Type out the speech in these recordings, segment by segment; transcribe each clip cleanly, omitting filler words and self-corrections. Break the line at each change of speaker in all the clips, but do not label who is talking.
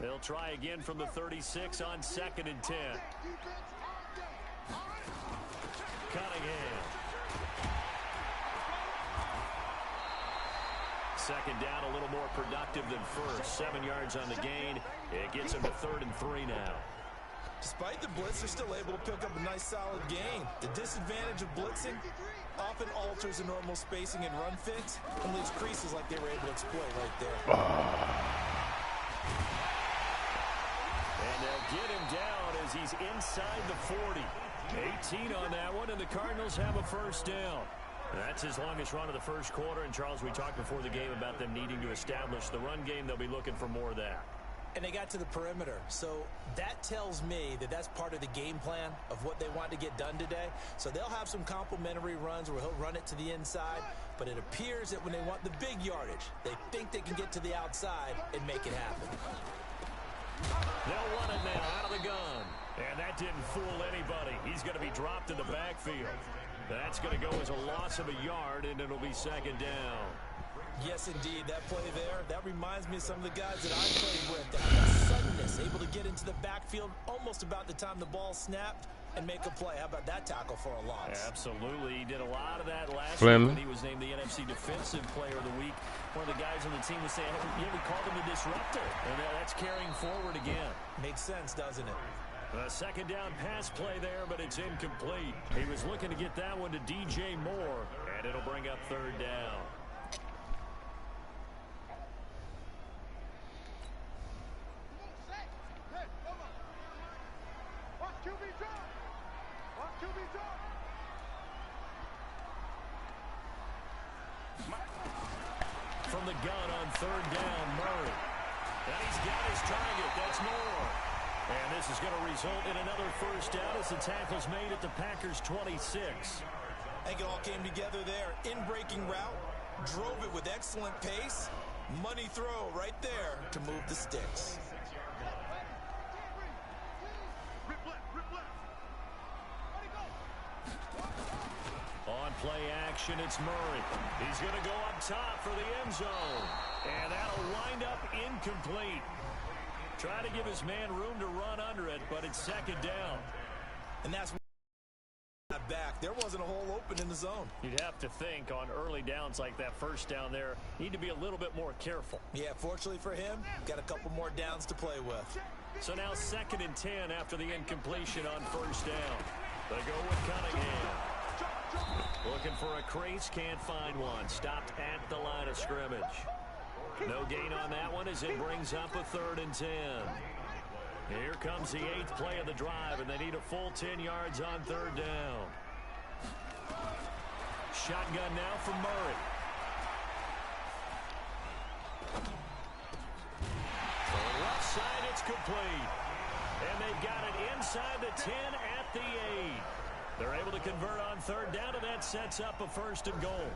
They'll try again from the 36 on 2nd and 10. Cunningham. Second down, a little more productive than first. 7 yards on the gain. It gets him to 3rd and 3 now.
Despite the blitz, they're still able to pick up a nice, solid gain. The disadvantage of blitzing often alters the normal spacing and run fits and leaves creases like they were able to exploit right there.
And they'll get him down as he's inside the 40. 18 on that one, and the Cardinals have a first down. That's his longest run of the first quarter. And, Charles, we talked before the game about them needing to establish the run game. They'll be looking for more of that.
And they got to the perimeter. So that tells me that that's part of the game plan of what they want to get done today. So they'll have some complementary runs where he'll run it to the inside. But it appears that when they want the big yardage, they think they can get to the outside and make it happen.
They'll run it now out of the gun. And that didn't fool anybody. He's going to be dropped in the backfield. That's going to go as a loss of a yard, and it'll be 2nd down.
Yes, indeed. That play there, that reminds me of some of the guys that I played with. That have that suddenness, able to get into the backfield almost about the time the ball snapped and make a play. How about that tackle for a loss?
Absolutely. He did a lot of that last week when he was named the NFC Defensive Player of the Week. One of the guys on the team was saying, yeah, we called him a disruptor. And that's carrying forward again.
Makes sense, doesn't it?
A 2nd down pass play there, but it's incomplete. He was looking to get that one to DJ Moore, and it'll bring up 3rd down. From the gun on 3rd down, Murray. And he's got his target. That's Moore. And this is going to result in another first down as the tackle's made at the Packers' 26.
I think it all came together there. In-breaking route, drove it with excellent pace. Money throw right there to move the sticks.
On play action, it's Murray. He's going to go up top for the end zone. And that'll wind up incomplete. Try to give his man room to run under it, but it's 2nd down.
And that's back. There wasn't a hole open in the zone.
You'd have to think on early downs like that first down there, need to be a little bit more careful.
Yeah, fortunately for him, got a couple more downs to play with.
So now 2nd and 10 after the incompletion on first down. They go with Cunningham. Looking for a crease, can't find one. Stopped at the line of scrimmage. No gain on that one as it brings up a 3rd and 10. Here comes the 8th play of the drive, and they need a full 10 yards on 3rd down. Shotgun now from Murray. On the left side, it's complete. And they've got it inside the 10 at the 8. They're able to convert on 3rd down, and that sets up a 1st and goal.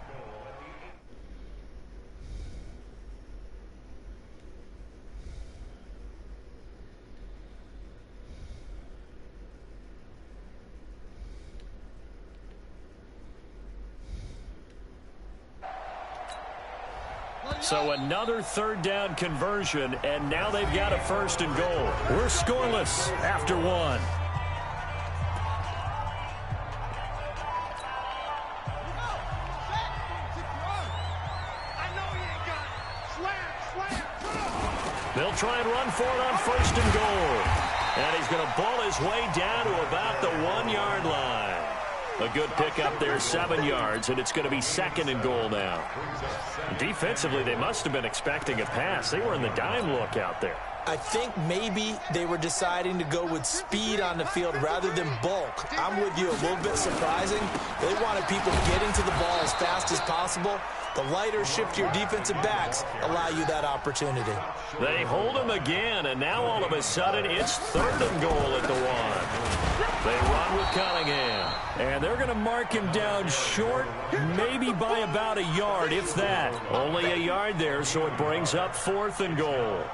So another 3rd down conversion, and now they've got a 1st and goal. We're scoreless after 1. They'll try and run for it on 1st and goal. And he's going to ball his way down to about the 1-yard line. A good pickup there, 7 yards, and it's going to be 2nd and goal now. Defensively, they must have been expecting a pass. They were in the dime look out there.
I think maybe they were deciding to go with speed on the field rather than bulk. I'm with you, a little bit surprising. They wanted people getting to the ball as fast as possible. The lighter, shiftier defensive backs allow you that opportunity.
They hold him again, and now all of a sudden it's 3rd and goal at the 1. They run with Cunningham, and they're going to mark him down short, maybe by about a yard, if that. Only a yard there, so it brings up 4th and goal.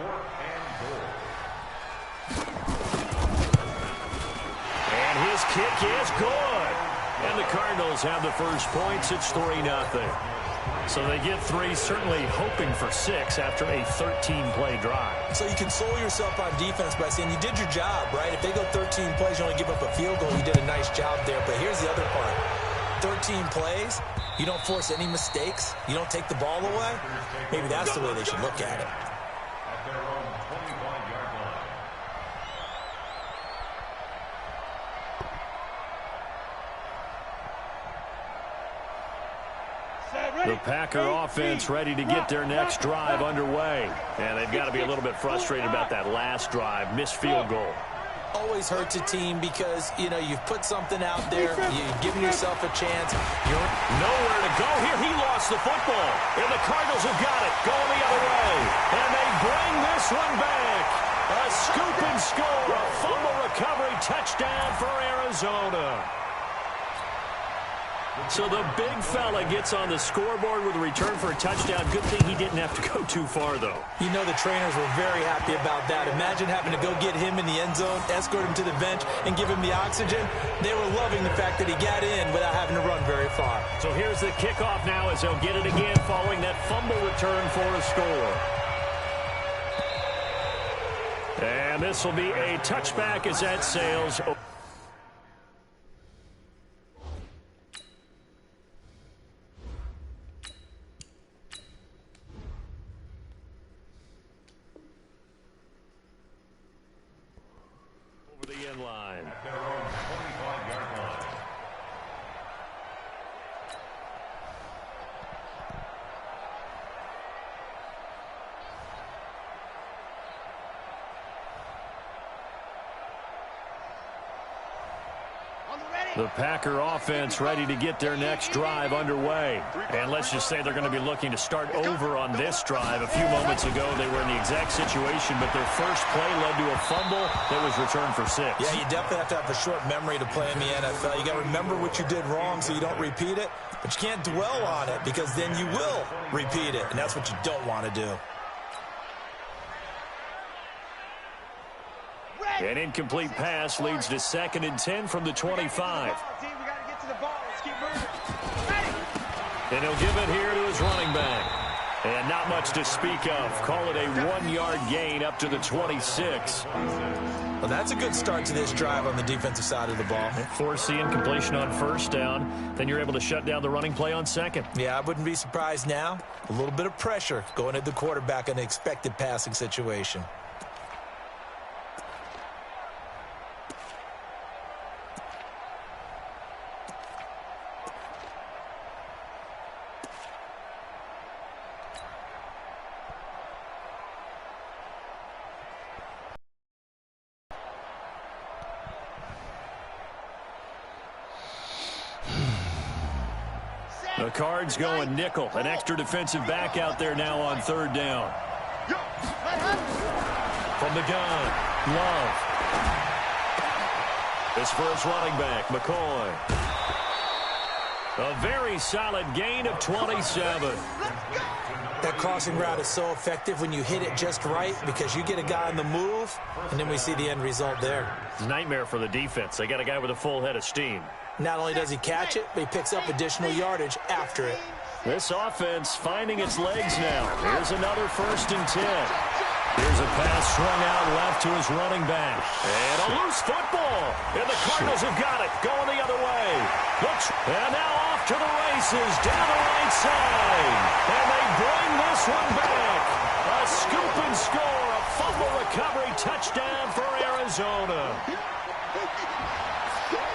And his kick is good. And the Cardinals have the first points. It's 3-0. So they get 3, certainly hoping for 6 after a 13-play drive.
So you console yourself on defense by saying you did your job, right? If they go 13 plays, you only give up a field goal, you did a nice job there. But here's the other part. 13 plays, you don't force any mistakes, you don't take the ball away. Maybe that's the way they should look at it.
The Packer offense ready to get their next drive underway. And they've got to be a little bit frustrated about that last drive, missed field goal.
Always hurts a team because, you know, you've put something out there, you've given yourself a chance. You're
nowhere to go here. He lost the football. And the Cardinals have got it, going the other way. And they bring this one back. A scoop and score, a fumble recovery touchdown for Arizona. So the big fella gets on the scoreboard with a return for a touchdown. Good thing he didn't have to go too far, though.
You know the trainers were very happy about that. Imagine having to go get him in the end zone, escort him to the bench, and give him the oxygen. They were loving the fact that he got in without having to run very far.
So here's the kickoff now as they'll get it again following that fumble return for a score. And this will be a touchback as that sails. The end line. At their own 25-yard line. The Packer offense ready to get their next drive underway. And let's just say they're going to be looking to start over on this drive. A few moments ago, they were in the exact situation, but their first play led to a fumble that was returned for 6.
Yeah, you definitely have to have a short memory to play in the NFL. You got to remember what you did wrong so you don't repeat it, but you can't dwell on it because then you will repeat it, and that's what you don't want to do.
An incomplete pass leads to 2nd and 10 from the 25. And he'll give it here to his running back. And not much to speak of. Call it a 1-yard gain up to the 26.
Well, that's a good start to this drive on the defensive side of the ball.
Force the incompletion on first down. Then you're able to shut down the running play on 2nd.
Yeah, I wouldn't be surprised now. A little bit of pressure going at the quarterback in an expected passing situation.
The Cards going nickel. An extra defensive back out there now on 3rd down. From the gun, Love. His first running back, McCoy. A very solid gain of 27.
That crossing route is so effective when you hit it just right because you get a guy on the move, and then we see the end result there.
It's a nightmare for the defense. They got a guy with a full head of steam.
Not only does he catch it, but he picks up additional yardage after it.
This offense finding its legs now. Here's another 1st and 10. Here's a pass swung out left to his running back. And a loose football. And the Cardinals have got it. Going the other way. And now off to the races. Down the right side. And they bring this one back. A scoop and score. A fumble recovery touchdown for Arizona.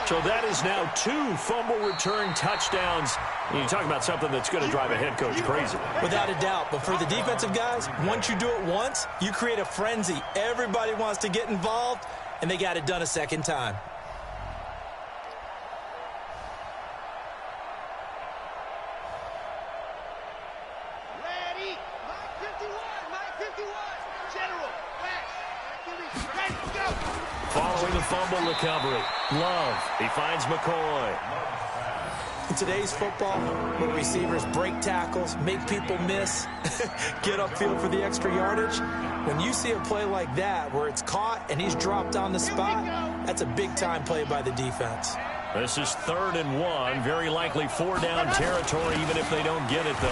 So that is now 2 fumble return touchdowns. You talk about something that's going to drive a head coach crazy.
Without a doubt. But for the defensive guys, once you do it once, you create a frenzy. Everybody wants to get involved, and they got it done a second time.
Ready. Mike 51. Mike 51. General. West. Ready. Go.
Following the fumble recovery, Love. He finds McCoy.
In today's football, where receivers break tackles, make people miss, get upfield for the extra yardage, when you see a play like that where it's caught and he's dropped on the spot, that's a big-time play by the defense.
This is 3rd and 1. Very likely 4-down territory, even if they don't get it, though.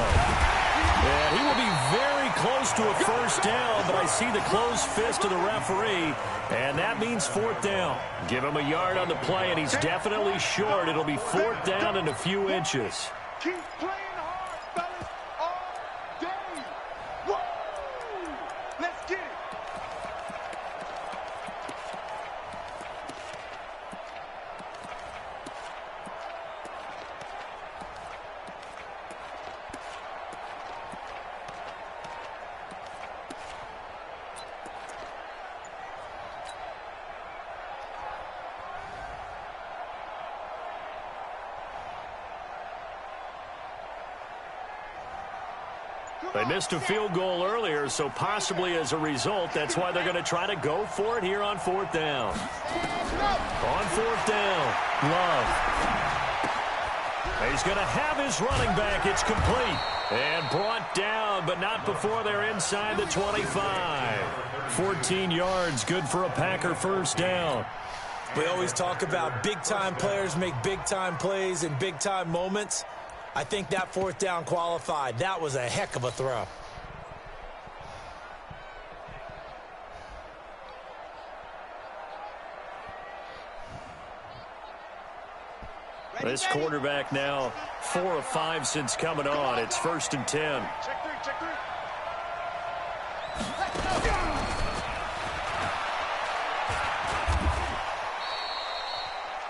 And he will be very close to a first down, but I see the closed fist of the referee, and that means 4th down. Give him a yard on the play, and he's definitely short. It'll be 4th down and a few inches.
Keep playing hard, fellas, all day. Woo! Let's get it.
They missed a field goal earlier, so possibly as a result, that's why they're going to try to go for it here on 4th down. On 4th down, Love. He's going to have his running back. It's complete. And brought down, but not before they're inside the 25. 14 yards, good for a Packer first down.
We always talk about big-time players make big-time plays in big-time moments. I think that 4th down qualified. That was a heck of a throw.
This quarterback now 4 of 5 since coming on. It's 1st and 10.
Check three, check three.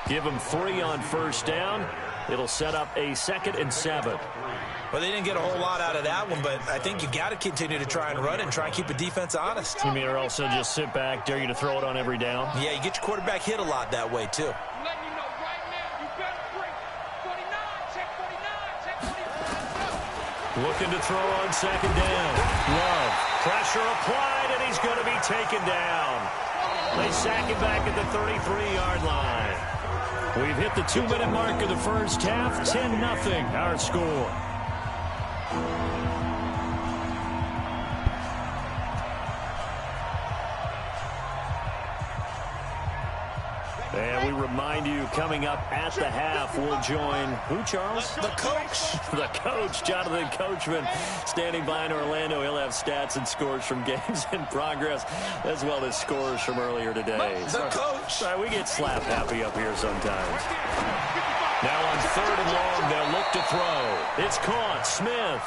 Give him 3 on first down. It'll set up a 2nd and 7.
Well, they didn't get a whole lot out of that one, but I think you got to continue to try and run it and try and keep the defense honest.
You mean or also just sit back, dare you to throw it on every down?
Yeah, you get your quarterback hit a lot that way, too.
I'm letting you know right now, you better bring 49, check 49, check 49.
Looking to throw on 2nd down. Love. Pressure applied, and he's going to be taken down. They sack him back at the 33-yard line. We've hit the 2-minute mark of the first half. 10-0 our score. And we remind you, coming up at the half, we'll join who, Charles?
The coach.
The coach, Jonathan Coachman, standing by in Orlando. He'll have stats and scores from games in progress, as well as scores from earlier today.
The coach.
Sorry, we get slap happy up here sometimes. Now on 3rd and long, they'll look to throw. It's caught. Smith.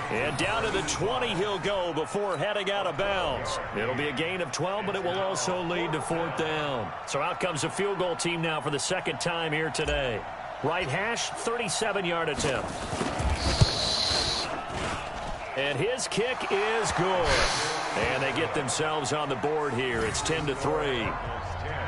And down to the 20 he'll go before heading out of bounds. It'll be a gain of 12, but it will also lead to 4th down. So out comes a field goal team now for the 2nd time here today. Right hash, 37-yard attempt. And his kick is good. And they get themselves on the board here. It's 10-3.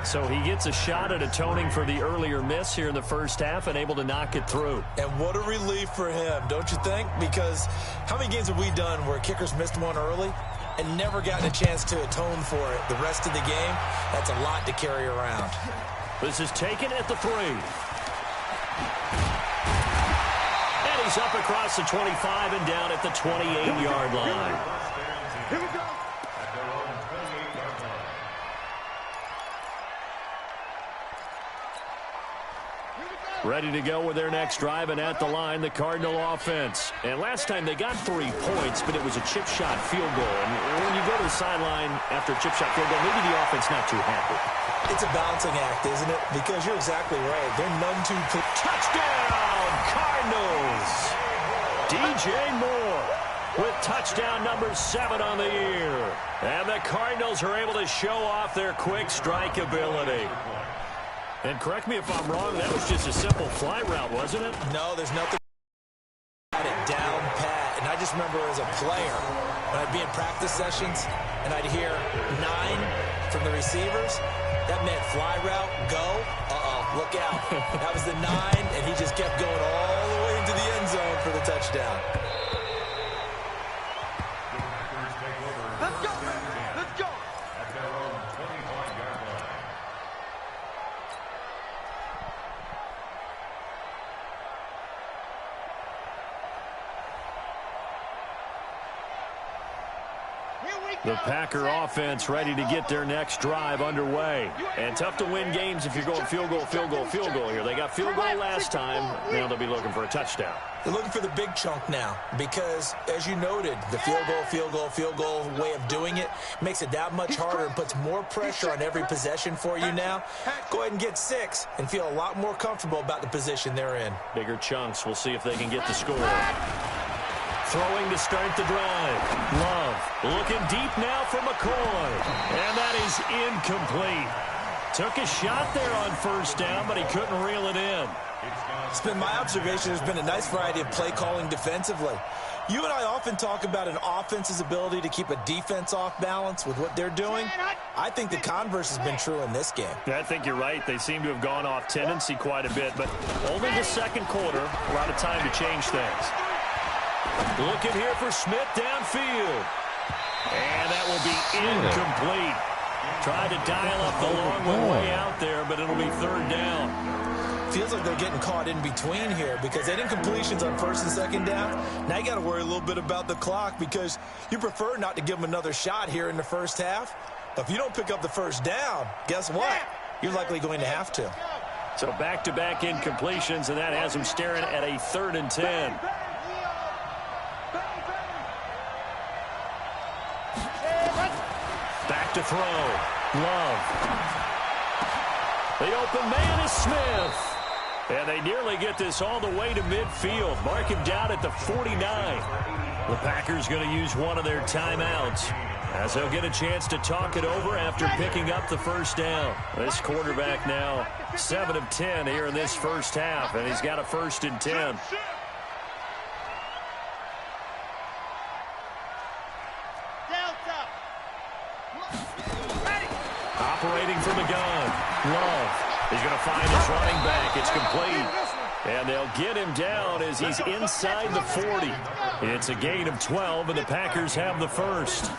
So he gets a shot at atoning for the earlier miss here in the first half and able to knock it through.
And what a relief for him, don't you think? Because how many games have we done where kickers missed one early and never gotten a chance to atone for it the rest of the game? That's a lot to carry around.
This is taken at the 3. And he's up across the 25 and down at the 28-yard line.
Here we go.
Ready to go with their next drive, and at the line, the Cardinal offense. And last time they got 3 points, but it was a chip shot field goal. And when you go to the sideline after a chip shot field goal, maybe the offense not too happy.
It's a balancing act, isn't it? Because you're exactly right. They're none too...
Touchdown, Cardinals! DJ Moore with touchdown number 7 on the year. And the Cardinals are able to show off their quick strike ability. And correct me if I'm wrong, that was just a simple fly route, wasn't it?
No, there's nothing. Got it down pat. And I just remember as a player, when I'd be in practice sessions and I'd hear 9 from the receivers, that meant fly route, go, look out. That was the 9, and he just kept going all the way into the end zone for the touchdown.
Let's go, man. Let's go. Here we
The Packer offense ready to get their next drive underway. And tough to win games if you're going field goal, field goal, field goal here. They got field goal last time. Now they'll be looking for a touchdown.
They're looking for the big chunk now because, as you noted, the field goal, field goal, field goal way of doing it makes it that much harder and puts more pressure on every possession for you now. Go ahead and get 6 and feel a lot more comfortable about the position they're in.
Bigger chunks. We'll see if they can get the score. Throwing to start the drive. Love looking deep now for McCoy. And that is incomplete. Took a shot there on first down, but he couldn't reel it in.
It's been my observation there's been a nice variety of play calling defensively. You and I often talk about an offense's ability to keep a defense off balance with what they're doing. I think the converse has been true in this game.
I think you're right. They seem to have gone off tendency quite a bit, but only the second quarter, a lot of time to change things. Looking here for Smith downfield. And that will be incomplete. Tried to dial up the long one way out there, but it'll be third down.
Feels like they're getting caught in between here because they did incompletions on first and second down. Now you got to worry a little bit about the clock because you prefer not to give them another shot here in the first half. But if you don't pick up the first down, guess what? You're likely going to have to.
So back-to-back incompletions, and that has them staring at a 3rd and 10. Back to throw. Love. The open man is Smith. And they nearly get this all the way to midfield. Mark him down at the 49. The Packers going to use one of their timeouts as they'll get a chance to talk it over after picking up the first down. This quarterback now 7 of 10 here in this first half, and he's got a 1st and 10. Operating from the gun. Love. He's going to find his running back. It's complete. And they'll get him down as he's inside the 40. It's a gain of 12, and the Packers have the first.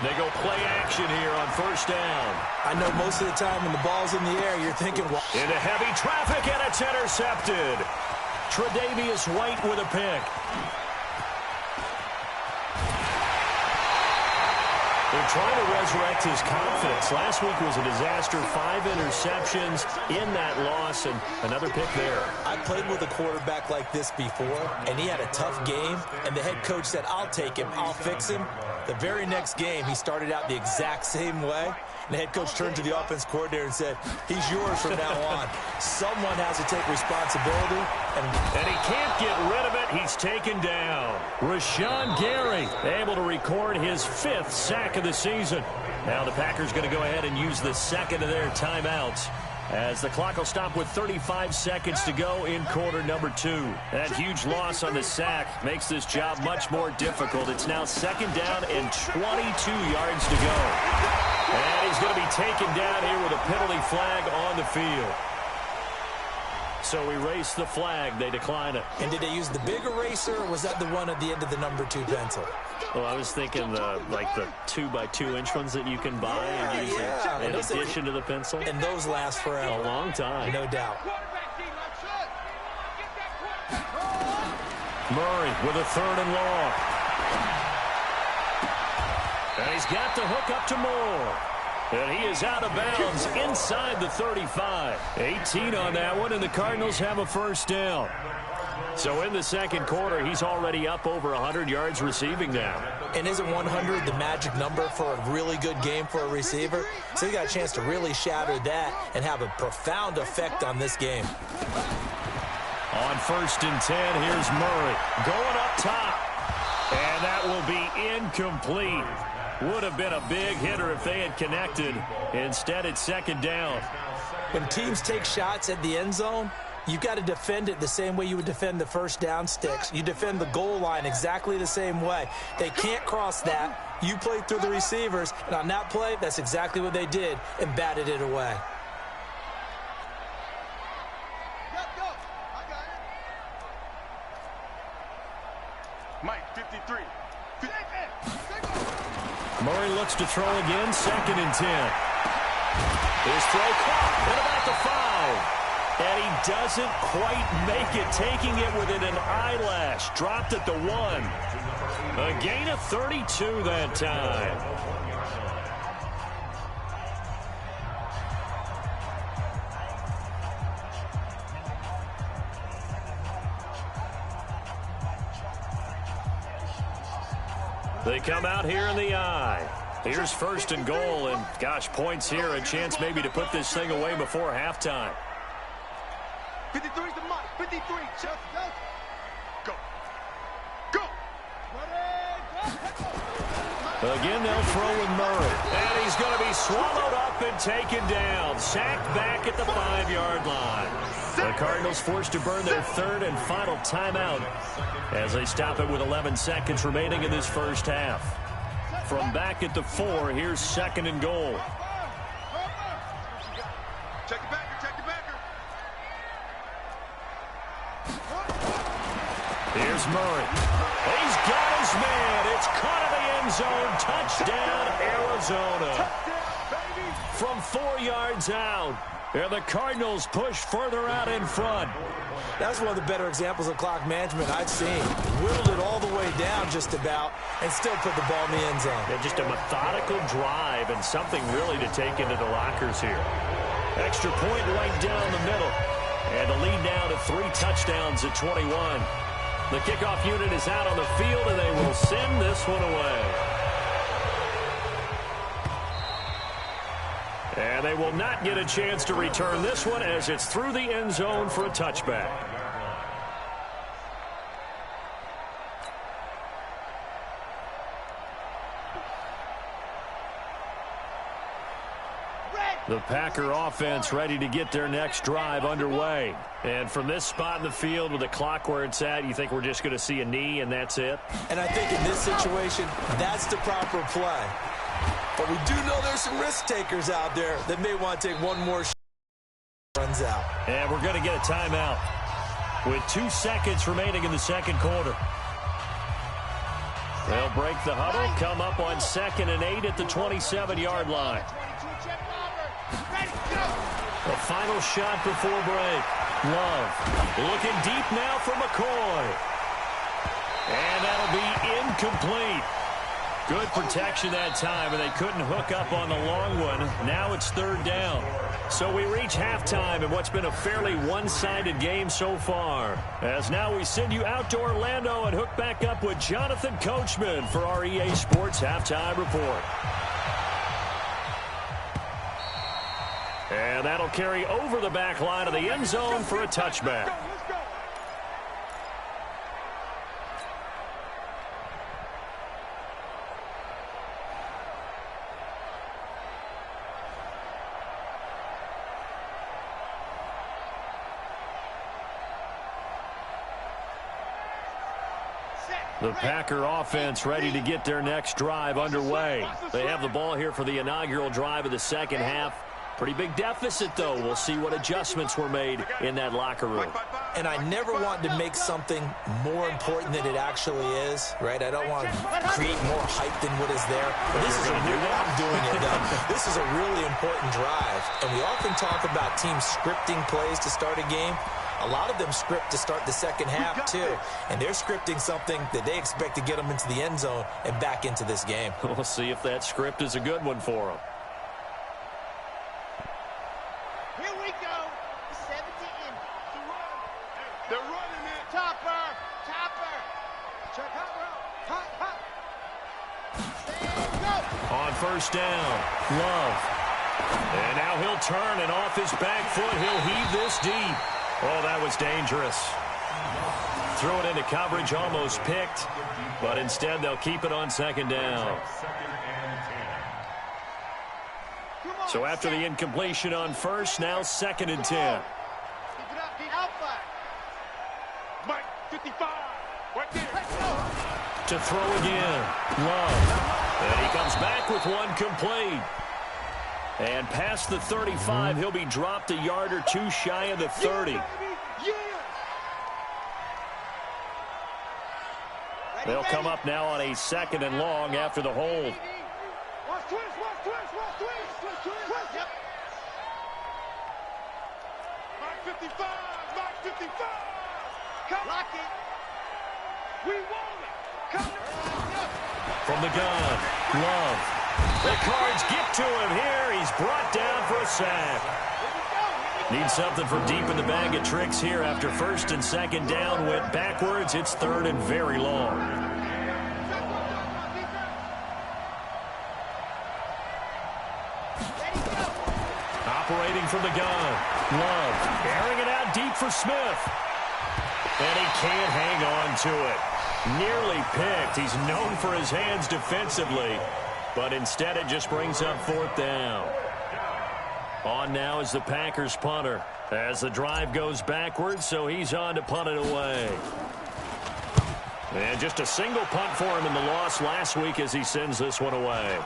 They go play action here on first down.
I know most of the time when the ball's in the air, you're thinking, well,
into heavy traffic, and it's intercepted. Tre'Davious White with a pick. They're trying to resurrect his confidence. Last week was a disaster. 5 interceptions in that loss, and another pick there.
I played with a quarterback like this before, and he had a tough game, and the head coach said, I'll take him, I'll fix him. The very next game, he started out the exact same way, and the head coach turned to the offense coordinator and said, he's yours from now on. Someone has to take responsibility.
And he can't get rid of it. He's taken down. Rashawn Gary able to record his 5th sack of the season. Now the Packers going to go ahead and use the second of their timeouts, as the clock will stop with 35 seconds to go in quarter number 2. That huge loss on the sack makes this job much more difficult. It's now 2nd down and 22 yards to go. And he's going to be taken down here with a penalty flag on the field. So erase the flag. They decline it.
And did they use the big eraser, or was that the one at the end of the number 2 pencil?
Well, I was thinking the 2x2-inch ones that you can buy and use in addition to the pencil.
And those last forever.
A long time.
No doubt.
Murray with a 3rd and long. And he's got the hook up to Moore. And he is out of bounds inside the 35. 18 on that one, and the Cardinals have a first down. So in the second quarter, he's already up over 100 yards receiving now.
And isn't 100 the magic number for a really good game for a receiver? So he got a chance to really shatter that and have a profound effect on this game.
On 1st and 10, here's Murray going up top. And that will be incomplete. Would have been a big hitter if they had connected. Instead, it's 2nd down.
When teams take shots at the end zone, you've got to defend it the same way you would defend the first down sticks. You defend the goal line exactly the same way. They can't cross that. You play through the receivers, and on that play, that's exactly what they did and batted it away.
Mike, 53.
Murray looks to throw again, 2nd and 10. His throw caught at about the 5. And he doesn't quite make it, taking it within an eyelash. Dropped at the 1. A gain of 32 that time. They come out here in the I. Here's first and goal, and gosh, points here, a chance maybe to put this thing away before halftime.
53's the mark. 53. Just go. Go.
Again, they'll throw with Murray. And he's going to be swallowed up and taken down. Sacked back at the 5-yard line. The Cardinals forced to burn their third and final timeout as they stop it with 11 seconds remaining in this first half. From back at the 4, here's second and goal.
Check the backer. Check the backer.
Here's Murray. He's got his man. It's caught in the end zone. Touchdown, Arizona. From 4 yards out. And the Cardinals push further out in front.
That's one of the better examples of clock management I've seen. Whittled it all the way down just about and still put the ball in the end zone.
Yeah, just a methodical drive and something really to take into the lockers here. Extra point right down the middle. And the lead now to 3 touchdowns at 21. The kickoff unit is out on the field, and they will send this one away. And they will not get a chance to return this one as it's through the end zone for a touchback. The Packer offense ready to get their next drive underway. And from this spot in the field with the clock where it's at, you think we're just going to see a knee and that's it?
And I think in this situation, that's the proper play. But we do know there's some risk takers out there that may want to take one more runs out.
And we're going to get a timeout with 2 seconds remaining in the second quarter. They'll break the huddle, come up on 2nd and 8 at the 27-yard line. The final shot before break. Love looking deep now for McCoy. And that'll be incomplete. Good protection that time, and they couldn't hook up on the long one. Now it's 3rd down. So we reach halftime in what's been a fairly one-sided game so far. As now we send you out to Orlando and hook back up with Jonathan Coachman for our EA Sports Halftime Report. And that'll carry over the back line of the end zone for a touchback. The Packer offense ready to get their next drive underway. They have the ball here for the inaugural drive of the second half. Pretty big deficit, though. We'll see what adjustments were made in that locker room.
And I never want to make something more important than it actually is, right? I don't want to create more hype than what is there. But this is a real, I'm doing it, though. This is a really important drive. And we often talk about teams scripting plays to start a game. A lot of them script to start the second half, too. And they're scripting something that they expect to get them into the end zone and back into this game.
We'll see if that script is a good one for them.
Here we go. 17.
They're running it.
Topper. Check hot. Stand, go.
On first down, Love. And now he'll turn, and off his back foot, he'll heave this deep. Oh, that was dangerous. Threw it into coverage, almost picked, but instead they'll keep it on 2nd down. So after the incompletion on first, now 2nd and 10.
Keep it up, outside.
Mike, 55. Right there.
Let's go.
To throw again, Love. And he comes back with one complete. And past the 35, he'll be dropped a yard or 2 shy of the 30. They'll come up now on a 2nd and long after the hold.
Watch twist. Yep. Mike 55.
Lock it.
We want it.
From the gun, Love. The Cards get to him here. He's brought down for a sack. Need something from deep in the bag of tricks here after first and second down went backwards. It's third and very long. Operating from the gun, Love. Airing it out deep for Smith. And he can't hang on to it. Nearly picked. He's known for his hands defensively, but instead it just brings up fourth down. On now is the Packers punter as the drive goes backwards, so he's on to punt it away. And just a single punt for him in the loss last week as he sends this one away.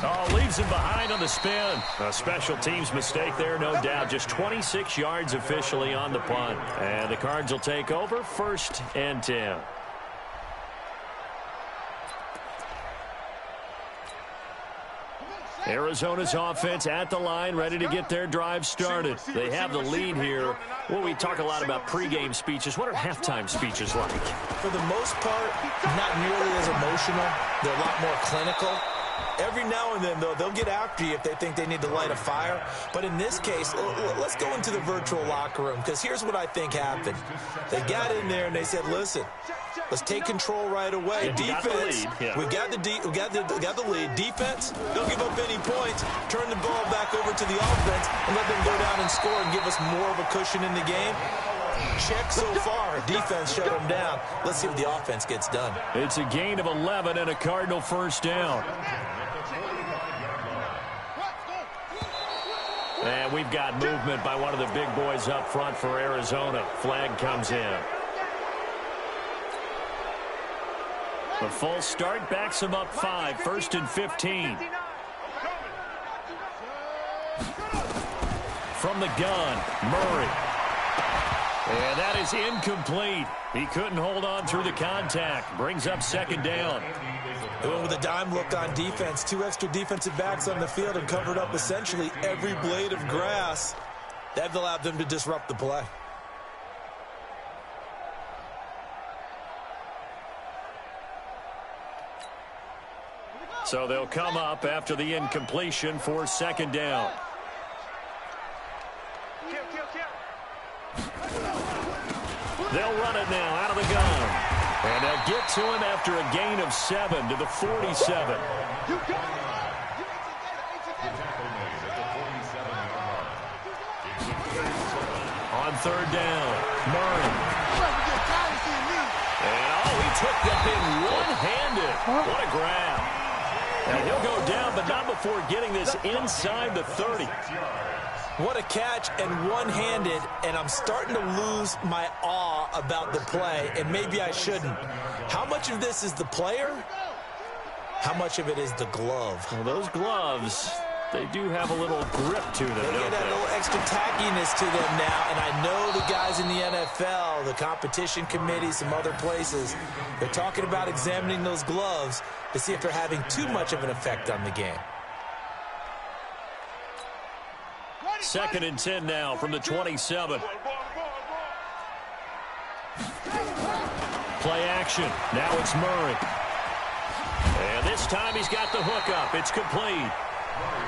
Oh, leaves him behind on the spin. A special teams mistake there, no doubt. Just 26 yards officially on the punt. And the Cards will take over, 1st and 10. Arizona's offense at the line, ready to get their drive started. They have the lead here. Well, we talk a lot about pregame speeches. What are halftime speeches like?
For the most part, not nearly as emotional. They're a lot more clinical. Every now and then, though, they'll get after you if they think they need to light a fire. But in this case, let's go into the virtual locker room, because here's what I think happened. They got in there and they said, listen, let's take control right away. Defense, we got the lead. Defense, don't give up any points. Turn the ball back over to the offense and let them go down and score and give us more of a cushion in the game. Check so far. Defense shut them down. Let's see what the offense gets done.
It's a gain of 11 and a Cardinal first down. And we've got movement by one of the big boys up front for Arizona. Flag comes in. The full start backs him up 5, 1st and 15. From the gun, Murray. And that is incomplete. He couldn't hold on through the contact. Brings up 2nd down.
They went with a dime look on defense. 2 extra defensive backs on the field and covered up essentially every blade of grass. That allowed them to disrupt the play.
So they'll come up after the incompletion for 2nd down. They'll run it now out of the gun. And they'll get to him after a gain of 7 to the 47. On 3rd down, Murray. And he took that thing one-handed. What a grab. And he'll go down, but not before getting this inside the 30.
What a catch and one-handed, and I'm starting to lose my awe about the play, and maybe I shouldn't. How much of this is the player? How much of it is the glove?
Well, those gloves, they do have a little grip to them,
They get that little extra tackiness to them now, and I know the guys in the NFL, the competition committee, some other places, they're talking about examining those gloves to see if they're having too much of an effect on the game.
2nd and 10 now from the 27. Play action. Now it's Murray. And this time he's got the hook up. It's complete.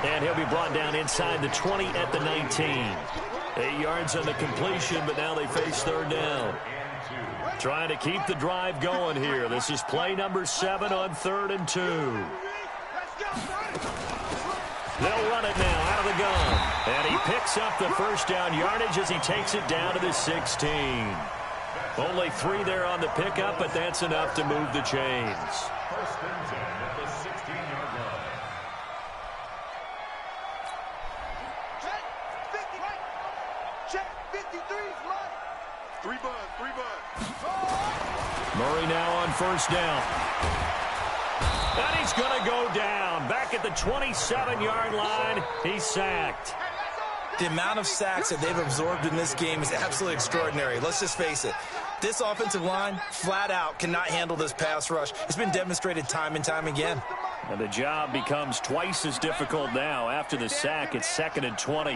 And he'll be brought down inside the 20 at the 19. 8 yards on the completion, but now they face 3rd down. Trying to keep the drive going here. This is play number 7 on 3rd and 2. They'll run it now out of the gun. And he picks up the 1st down yardage as he takes it down to the 16. Only 3 there on the pickup, but that's enough to move the chains.
1st and 10 at the 16-yard line.
Check 53's right.
3 buds.
Murray now on 1st down. And he's going to go down. Back at the 27-yard line, he's sacked.
The amount of sacks that they've absorbed in this game is absolutely extraordinary. Let's just face it. This offensive line, flat out, cannot handle this pass rush. It's been demonstrated time and time again.
And the job becomes twice as difficult now. After the sack, it's 2nd and 20.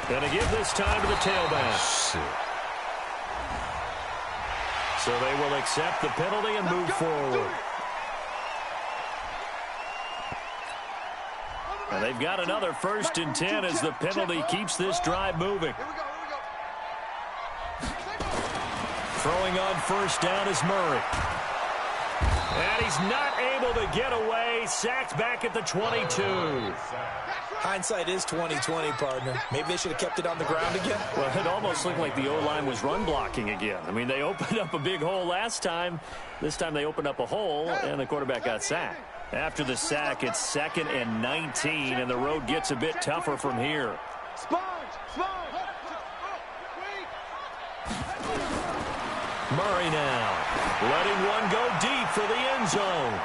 Going to give this time to the tailback. So they will accept the penalty and move forward. And they've got another 1st and 10 as the penalty keeps this drive moving. Throwing on 1st down is Murray. And he's not able to get away. Sacked back at the 22.
Hindsight is 20/20, partner. Maybe they should have kept it on the ground again.
Well, it almost looked like the O-line was run blocking again. I mean, they opened up a big hole last time. This time they opened up a hole, and the quarterback got sacked. After the sack, it's 2nd and 19, and the road gets a bit tougher from here. Murray now, letting one go deep for the end zone.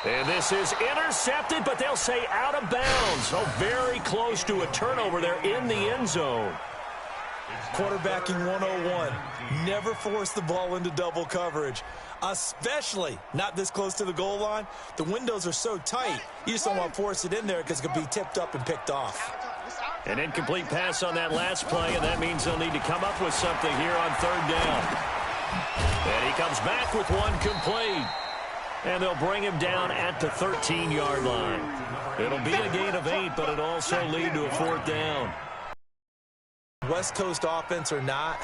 And this is intercepted, but they'll say out of bounds. So very close to a turnover there in the end zone.
Quarterbacking 101. Never force the ball into double coverage, especially not this close to the goal line. The windows are so tight, you just don't want to force it in there because it could be tipped up and picked off.
An incomplete pass on that last play, and that means they'll need to come up with something here on 3rd down. And he comes back with one complete. And they'll bring him down at the 13-yard line. It'll be a gain of 8, but it'll also lead to a 4th down.
West Coast offense or not,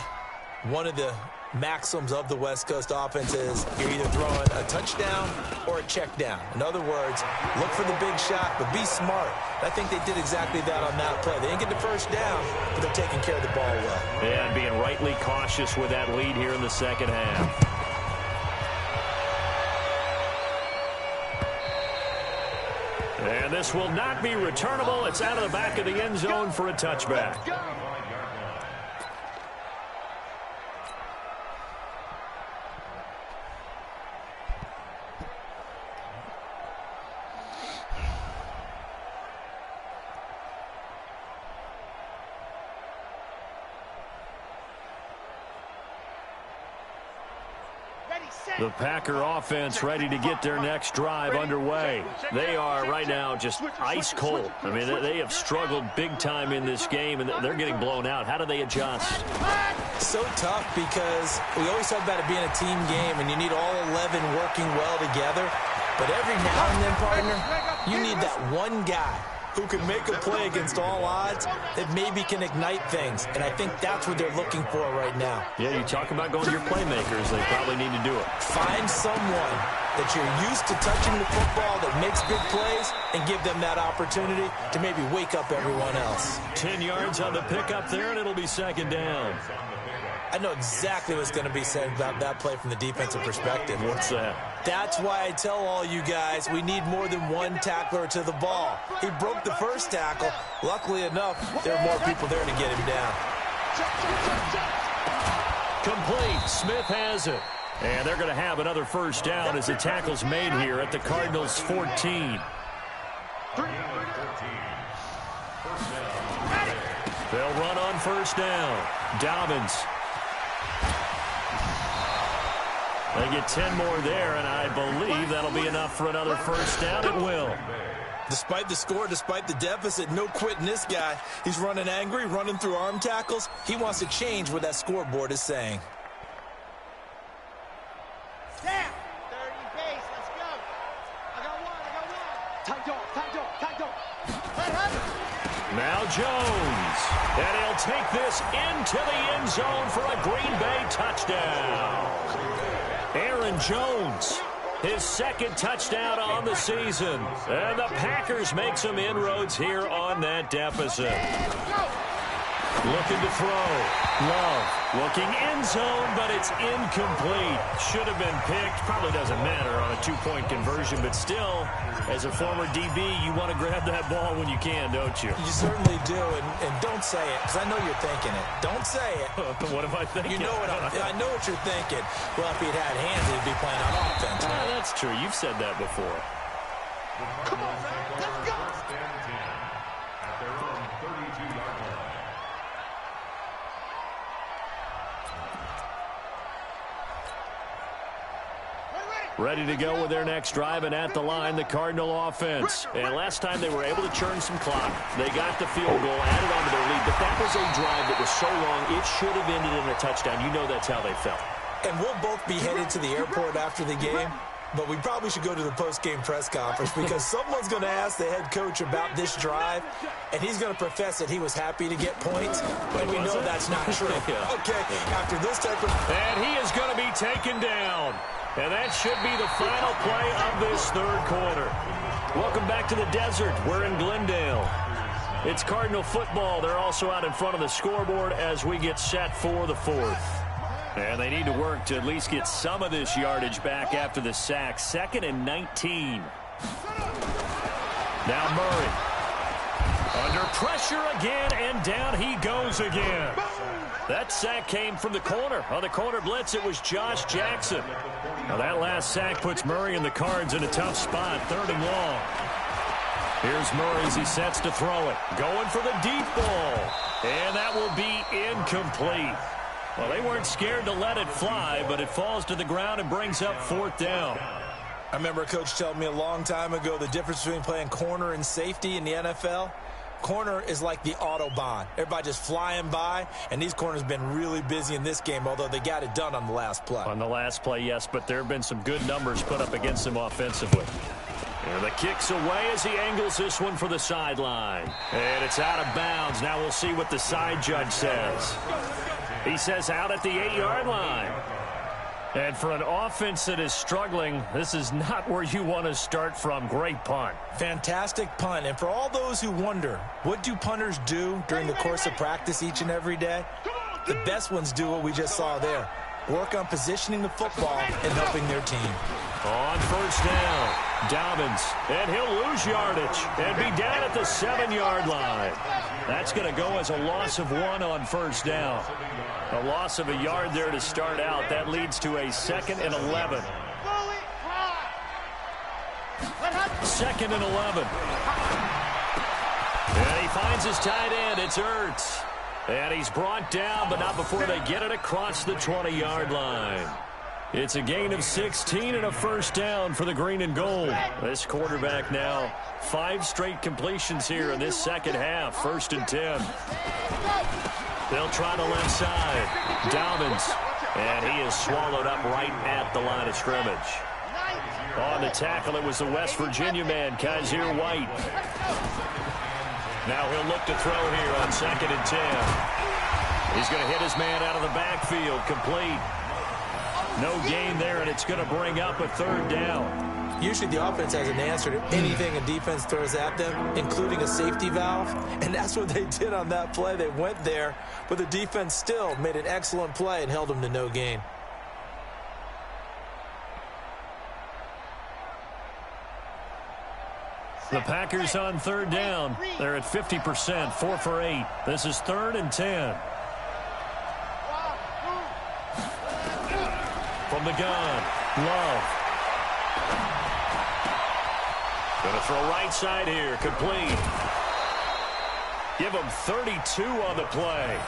one of the maxims of the West Coast offense is you're either throwing a touchdown or a check down. In other words, look for the big shot, but be smart. I think they did exactly that on that play. They didn't get the 1st down, but they're taking care of the ball well.
Yeah, and being rightly cautious with that lead here in the 2nd half. And this will not be returnable. It's out of the back of the end zone for a touchback. The Packer offense ready to get their next drive underway. They are right now just ice cold. I mean, they have struggled big time in this game, and they're getting blown out. How do they adjust?
So tough because we always talk about it being a team game, and you need all 11 working well together. But every now and then, partner, you need that one guy who can make a play against all odds that maybe can ignite things. And I think that's what they're looking for right now.
Yeah, you talk about going to your playmakers. They probably need to do it.
Find someone that you're used to touching the football that makes big plays and give them that opportunity to maybe wake up everyone else.
10 yards on the pickup there, and it'll be 2nd down.
I know exactly what's going to be said about that play from the defensive perspective.
What's that?
That's why I tell all you guys we need more than one tackler to the ball. He broke the 1st tackle. Luckily enough, there are more people there to get him down.
Complete. Smith has it. And they're going to have another 1st down as the tackle's made here at the Cardinals' 14. They'll run on 1st down. Dobbins. They get 10 more there, and I believe that'll be enough for another 1st down. It will.
Despite the score, despite the deficit, no quitting this guy. He's running angry, running through arm tackles. He wants to change what that scoreboard is saying.
Down. 30 base. Let's go. I got one. Tight dog.
Now Jones. And he'll take this into the end zone for a Green Bay touchdown. Aaron Jones, his 2nd touchdown on the season. And the Packers make some inroads here on that deficit. Looking to throw. Love looking end zone, but it's incomplete. Should have been picked. Probably doesn't matter on a 2-point conversion, but still, as a former DB, you want to grab that ball when you can, don't you?
You certainly do, and don't say it, because I know you're thinking it. Don't say it.
What am I thinking?
You know what I know what you're thinking. Well, if he'd had hands, he'd be playing on offense.
That's true. You've said that before.
Come on, man. Let's go.
At their own 32-yard line.
Ready to go with their next drive, and at the line, the Cardinal offense. And last time they were able to churn some clock. They got the field goal, added on to their lead, but that was a drive that was so long, it should have ended in a touchdown. You know that's how they felt.
And we'll both be headed to the airport after the game, but we probably should go to the post-game press conference because someone's going to ask the head coach about this drive, and he's going to profess that he was happy to get points, and we know that's not true. Okay, after this type of...
And he is going to be taken down. And that should be the final play of this third quarter. Welcome back to the desert. We're in Glendale. It's Cardinal football. They're also out in front of the scoreboard as we get set for the fourth. And they need to work to at least get some of this yardage back after the sack. 2nd and 19. Now Murray. Under pressure again, and down he goes again. That sack came from the corner. On the corner blitz, it was Josh Jackson. Now that last sack puts Murray and the Cards in a tough spot. 3rd and long. Here's Murray as he sets to throw it. Going for the deep ball. And that will be incomplete. Well, they weren't scared to let it fly, but it falls to the ground and brings up 4th down.
I remember a coach telling me a long time ago the difference between playing corner and safety in the NFL. Corner is like the Autobahn. Everybody just flying by, and these corners have been really busy in this game, although they got it done on the last play.
On the last play, yes, but there have been some good numbers put up against them offensively. And the kick's away as he angles this one for the sideline. And it's out of bounds. Now we'll see what the side judge says. He says out at the 8-yard line. And for an offense that is struggling, this is not where you want to start from. Great punt.
Fantastic punt. And for all those who wonder, what do punters do during the course of practice each and every day? The best ones do what we just saw there. Work on positioning the football and helping their team.
On 1st down, Dobbins, and he'll lose yardage and be down at the 7-yard line. That's going to go as a loss of 1 on 1st down. A loss of a yard there to start out. That leads to a 2nd and 11. 2nd and 11. And he finds his tight end. It's Ertz. And he's brought down, but not before they get it across the 20-yard line. It's a gain of 16 and a 1st down for the green and gold. This quarterback now 5 straight completions here in this second half. 1st and 10. They'll try the left side. Dobbins. And he is swallowed up right at the line of scrimmage. On the tackle, it was the West Virginia man, Kaiser White. Now he'll look to throw here on 2nd and 10. He's going to hit his man out of the backfield. Complete. No gain there, and it's going to bring up a 3rd down.
Usually the offense has an answer to anything a defense throws at them, including a safety valve. And that's what they did on that play. They went there, but the defense still made an excellent play and held them to no gain.
The Packers on 3rd down. They're at 50%, 4 for 8. This is 3rd and 10. From the gun, Love. Going to throw right side here, complete. Give them 32 on the play.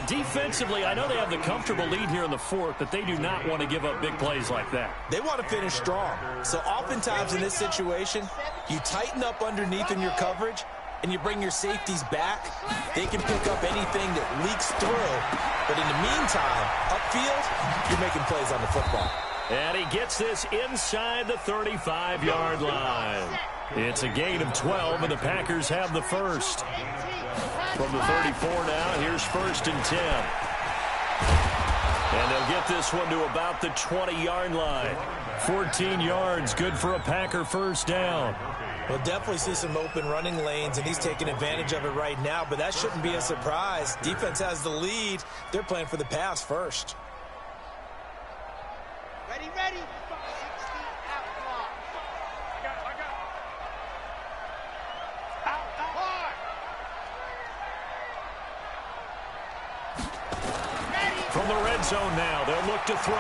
Defensively, I know they have the comfortable lead here in the 4th, but they do not want to give up big plays like that.
They want to finish strong. So oftentimes in this situation, you tighten up underneath in your coverage, and you bring your safeties back. They can pick up anything that leaks through. But in the meantime, upfield, you're making plays on the football.
And he gets this inside the 35-yard line. It's a gain of 12, and the Packers have the 1st. From the 34 now, here's 1st and 10. And they'll get this one to about the 20-yard line. 14 yards, good for a Packer 1st down.
We'll definitely see some open running lanes, and he's taking advantage of it right now, but that shouldn't be a surprise. Defense has the lead. They're playing for the pass first.
Ready, ready. 16 out block. I got it.
From the red zone now, they'll look to throw.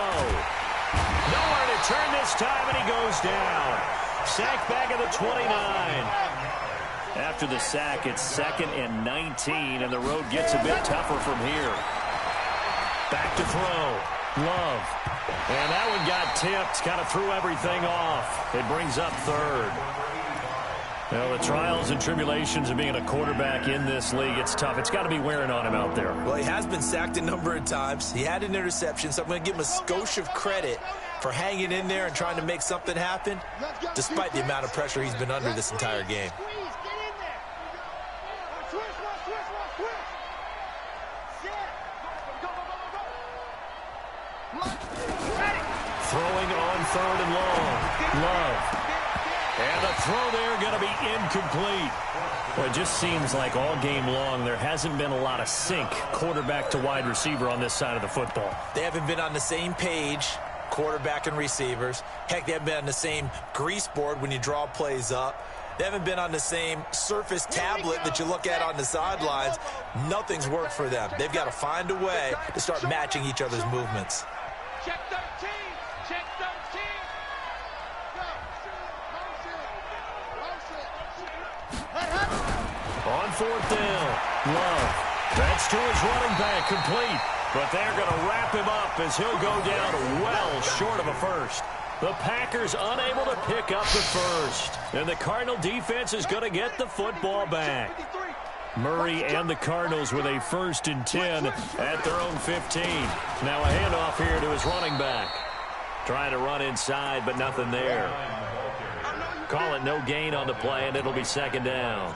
Nowhere to turn this time, and he goes down. Sack back at the 29. After the sack, it's 2nd and 19, and the road gets a bit tougher from here. Back to throw. Love. And that one got tipped. Kind of threw everything off. It brings up 3rd. Well, the trials and tribulations of being a quarterback in this league, it's tough. It's got to be wearing on him out there.
Well, he has been sacked a number of times. He had an interception, so I'm going to give him a skosh of credit for hanging in there and trying to make something happen, despite the amount of pressure he's been under this entire game.
Throwing on 3rd and long. Love. And the throw there going to be incomplete. Well, it just seems like all game long there hasn't been a lot of sync quarterback to wide receiver on this side of the football.
They haven't been on the same page, quarterback and receivers. Heck, they haven't been on the same grease board when you draw plays up. They haven't been on the same surface tablet that you look at on the sidelines. Nothing's worked for them. They've got to find a way to start matching each other's movements.
Check 13. Check 13.
On 4th down, Love. That's to his running back, complete. But they're going to wrap him up as he'll go down well short of a first. The Packers unable to pick up the first. And the Cardinal defense is going to get the football back. Murray and the Cardinals with a 1st and 10 at their own 15. Now a handoff here to his running back. Trying to run inside, but nothing there. Call it no gain on the play, and it'll be 2nd down.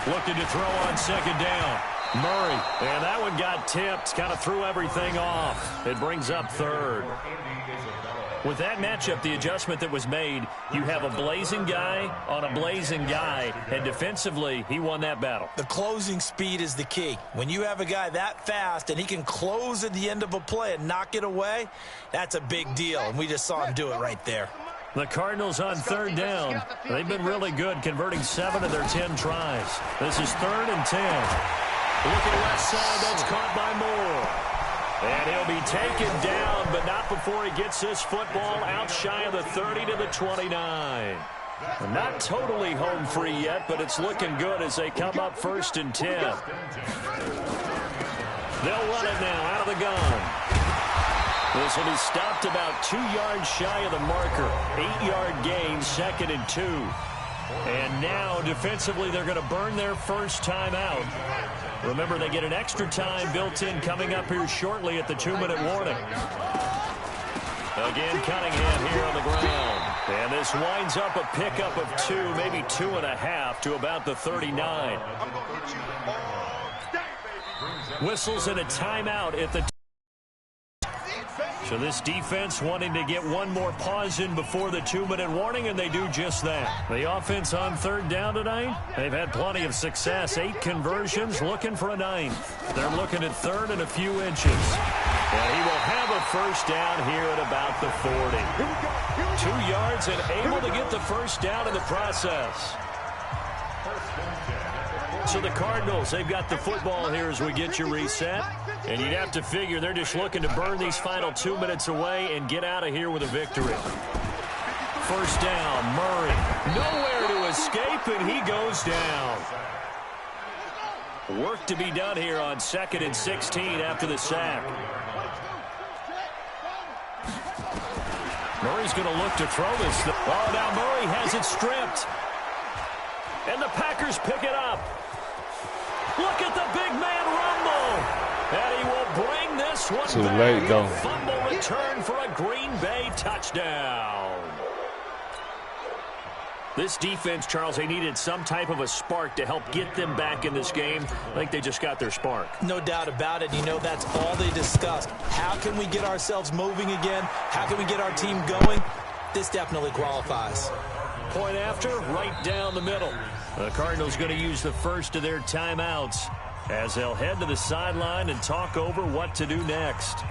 Looking to throw on 2nd down. Murray, and that one got tipped, kind of threw everything off. It brings up 3rd. With that matchup, the adjustment that was made, you have a blazing guy on a blazing guy, and defensively, he won that battle.
The closing speed is the key. When you have a guy that fast and he can close at the end of a play and knock it away, that's a big deal, and we just saw him do it right there.
The Cardinals on 3rd down. They've been really good, converting 7 of their 10 tries. This is 3rd and 10. Looking left side, that's caught by Moore. And he'll be taken down, but not before he gets this football out shy of the 30 to the 29. Not totally home free yet, but it's looking good as they come up 1st and 10. They'll run it now out of the gun. This will be stopped about 2 yards shy of the marker. 8-yard gain, 2nd and 2. And now, defensively, they're going to burn their first time out. Remember, they get an extra time built in coming up here shortly at the 2-minute warning. Again, Cunningham here on the ground. And this winds up a pickup of 2, maybe 2.5 to about the 39. Whistles and a timeout at the So this defense wanting to get one more pause in before the 2-minute warning, and they do just that. The offense on 3rd down tonight, they've had plenty of success. 8 conversions, looking for a 9th. They're looking at 3rd and a few inches. And he will have a first down here at about the 40. 2 yards and able to get the first down in the process. So the Cardinals, they've got the football here as we get you reset. And you'd have to figure they're just looking to burn these final 2 minutes away and get out of here with a victory. First down, Murray. Nowhere to escape, and he goes down. Work to be done here on 2nd and 16 after the sack. Murray's going to look to throw this. Oh, now Murray has it stripped. And the Packers pick it up. Look at the big man rumble. And he will bring this one
Too
back.
late, though.
Fumble return for a Green Bay touchdown. This defense, Charles, they needed some type of a spark to help get them back in this game. I think they just got their spark.
No doubt about it. You know, that's all they discussed. How can we get ourselves moving again? How can we get our team going? This definitely qualifies.
Point after, right down the middle. The Cardinals going to use the first of their timeouts as they'll head to the sideline and talk over what to do next.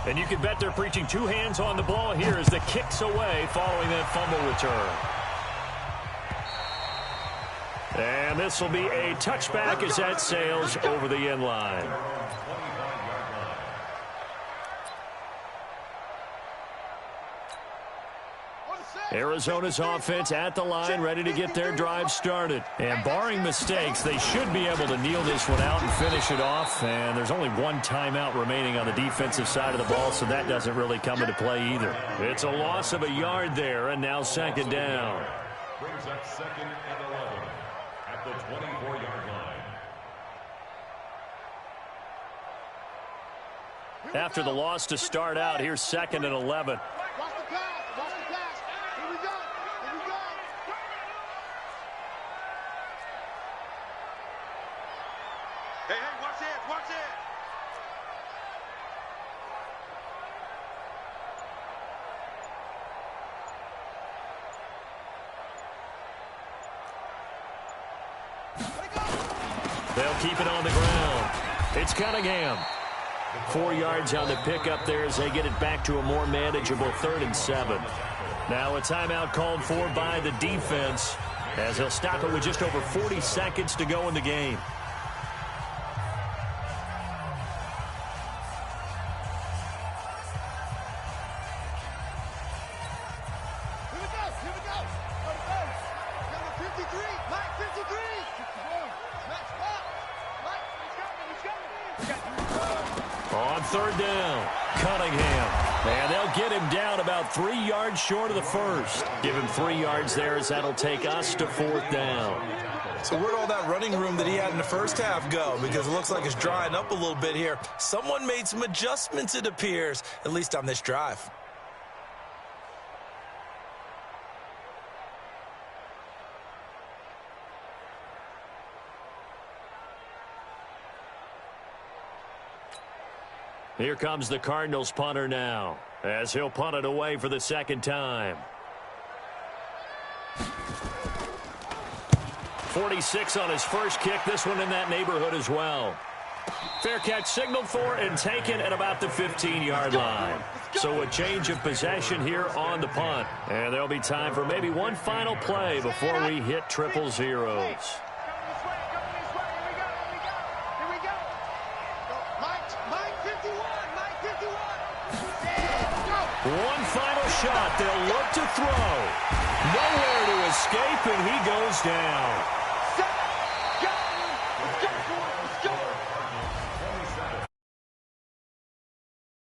And you can bet they're preaching 2 hands on the ball here as the kick's away following that fumble return. And this will be a touchback as that sails over the end line.
On the set.
Arizona's offense at the line, ready to get their drive started. And barring mistakes, they should be able to kneel this one out and finish it off. And there's only one timeout remaining on the defensive side of the ball, so that doesn't really come into play either. It's a loss of a yard there, and now second down.
Brings up 2nd and 11 at the 24-yard line.
After the loss to start out, here's 2nd and 11.
Watch the pass. Watch the pass. Here we go. Here we go. Hey, watch it. Watch it.
They'll keep it on the ground. It's Cunningham. 4 yards on the pickup there as they get it back to a more manageable 3rd and 7. Now a timeout called for by the defense as he'll stop it with just over 40 seconds to go in the game.
Here we go. Number 53. Mike 53. Let's go. Mike, he's coming.
On 3rd down, Cunningham. And they'll get him down about 3 yards short of the first. Give him 3 yards there as that'll take us to 4th down.
So where'd all that running room that he had in the first half go? Because it looks like it's drying up a little bit here. Someone made some adjustments, it appears, at least on this drive.
Here comes the Cardinals punter now, as he'll punt it away for the 2nd time. 46 on his first kick, this one in that neighborhood as well. Fair catch signaled for and taken at about the 15-yard line. So a change of possession here on the punt. And there'll be time for maybe one final play before we hit triple zeros. One final shot. They'll look to throw. Nowhere to escape, and he goes down.